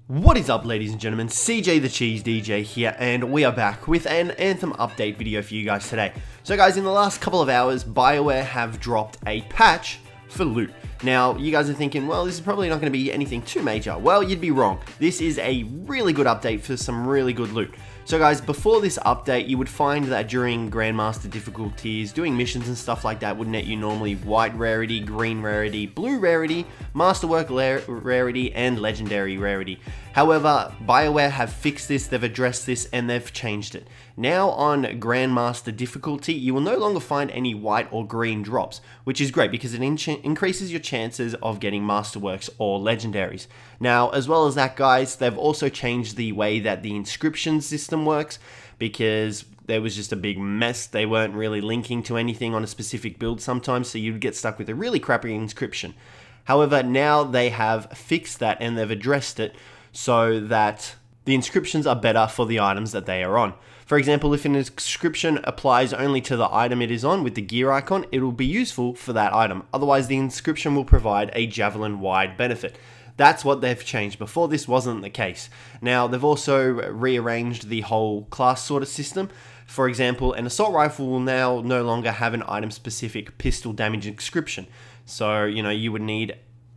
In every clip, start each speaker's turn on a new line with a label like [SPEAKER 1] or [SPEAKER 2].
[SPEAKER 1] What is up, ladies and gentlemen? Cjthecheesedj here, and we are back with an Anthem update video for you guys today. So guys, in the last couple of hours, BIOWARE have dropped a patch for loot. Now, you guys are thinking, well, this is probably not going to be anything too major. Well, you'd be wrong. This is a really good update for some really good loot. So guys, before this update, you would find that during Grandmaster difficulties, doing missions and stuff like that would net you normally white rarity, green rarity, blue rarity, masterwork rarity, and legendary rarity. However, BIOWARE have fixed this, they've addressed this, and they've changed it. Now on Grandmaster difficulty, you will no longer find any white or green drops, which is great because it increases your chances of getting masterworks or legendaries. Now, as well as that, guys, they've also changed the way that the inscription system works, because there was just a big mess. They weren't really linking to anything on a specific build sometimes, so you'd get stuck with a really crappy inscription. However, now they have fixed that and they've addressed it so that the inscriptions are better for the items that they are on. For example, if an inscription applies only to the item it is on with the gear icon, it will be useful for that item. Otherwise, the inscription will provide a Javelin-wide benefit. That's what they've changed. Before, this wasn't the case. Now, they've also rearranged the whole class sort of system. For example, an assault rifle will now no longer have an item-specific pistol damage inscription. So, you would need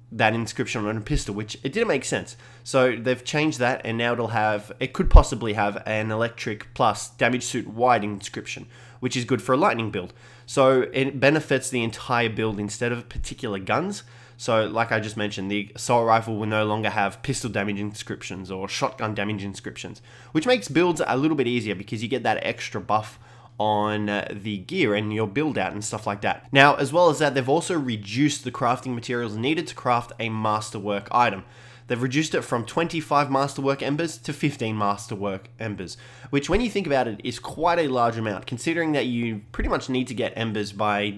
[SPEAKER 1] that inscription on a pistol, which it didn't make sense. So they've changed that, and now it could possibly have an electric plus damage suit wide inscription, which is good for a lightning build. So it benefits the entire build instead of particular guns. So like I just mentioned, the assault rifle will no longer have pistol damage inscriptions or shotgun damage inscriptions, which makes builds a little bit easier because you get that extra buff on the gear and your build out and stuff like that. Now, as well as that, they've also reduced the crafting materials needed to craft a masterwork item. They've reduced it from 25 masterwork embers to 15 masterwork embers, which when you think about it is quite a large amount, considering that you pretty much need to get embers by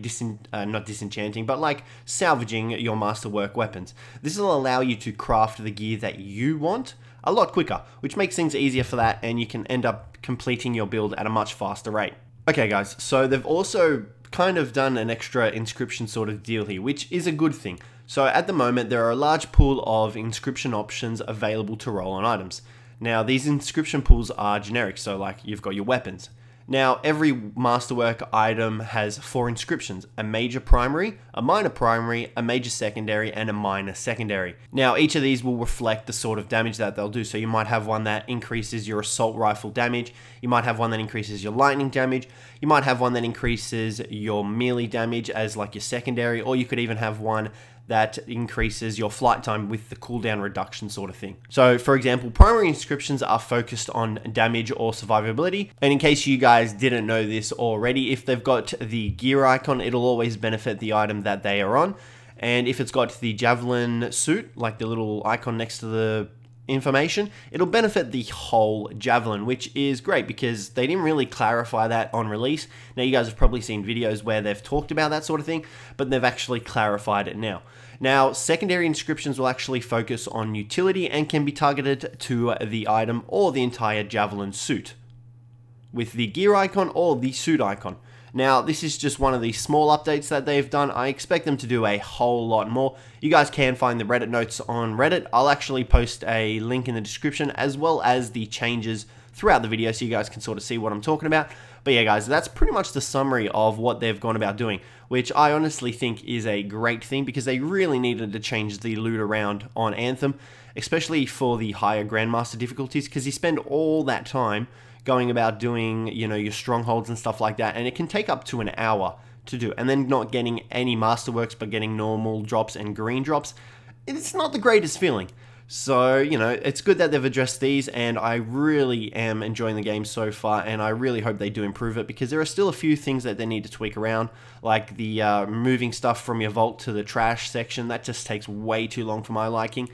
[SPEAKER 1] not disenchanting, but like salvaging your masterwork weapons. This will allow you to craft the gear that you want a lot quicker, which makes things easier for that, and you can end up completing your build at a much faster rate. Okay guys, so they've also kind of done an extra inscription sort of deal here, which is a good thing. So at the moment, there are a large pool of inscription options available to roll on items. Now, these inscription pools are generic, so like you've got your weapons. Now, every masterwork item has 4 inscriptions: a major primary, a minor primary, a major secondary, and a minor secondary. Now, each of these will reflect the sort of damage that they'll do. So you might have one that increases your assault rifle damage, you might have one that increases your lightning damage, you might have one that increases your melee damage as like your secondary, or you could even have one that increases your flight time with the cooldown reduction sort of thing. So for example, primary inscriptions are focused on damage or survivability. And in case you guys didn't know this already, if they've got the gear icon, it'll always benefit the item that they are on. And if it's got the Javelin suit, like the little icon next to the information, it'll benefit the whole Javelin, which is great because they didn't really clarify that on release. Now, you guys have probably seen videos where they've talked about that sort of thing, but they've actually clarified it now. Now, secondary inscriptions will actually focus on utility and can be targeted to the item or the entire Javelin suit with the gear icon or the suit icon. Now, this is just one of the small updates that they've done. I expect them to do a whole lot more. You guys can find the Reddit notes on Reddit. I'll actually post a link in the description as well as the changes throughout the video so you guys can sort of see what I'm talking about. But yeah, guys, that's pretty much the summary of what they've gone about doing, which I honestly think is a great thing because they really needed to change the loot around on Anthem, especially for the higher Grandmaster difficulties, because you spend all that time going about doing, your strongholds and stuff like that, and it can take up to an hour to do, and then not getting any masterworks but getting normal drops and green drops. It's not the greatest feeling. So, it's good that they've addressed these, and I really am enjoying the game so far, and I really hope they do improve it, because there are still a few things that they need to tweak around, like the moving stuff from your vault to the trash section. That just takes way too long for my liking.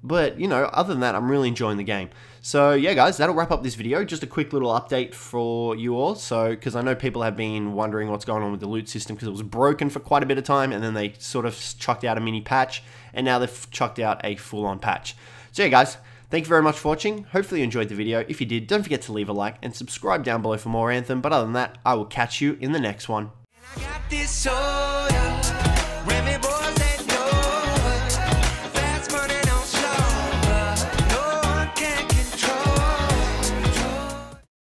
[SPEAKER 1] But, other than that, I'm really enjoying the game. So, yeah, guys, that'll wrap up this video. Just a quick little update for you all. So, because I know people have been wondering what's going on with the loot system, because it was broken for quite a bit of time, and then they sort of chucked out a mini patch, and now they've chucked out a full-on patch. So, yeah, guys, thank you very much for watching. Hopefully you enjoyed the video. If you did, don't forget to leave a like and subscribe down below for more Anthem. But other than that, I will catch you in the next one. I got this soda.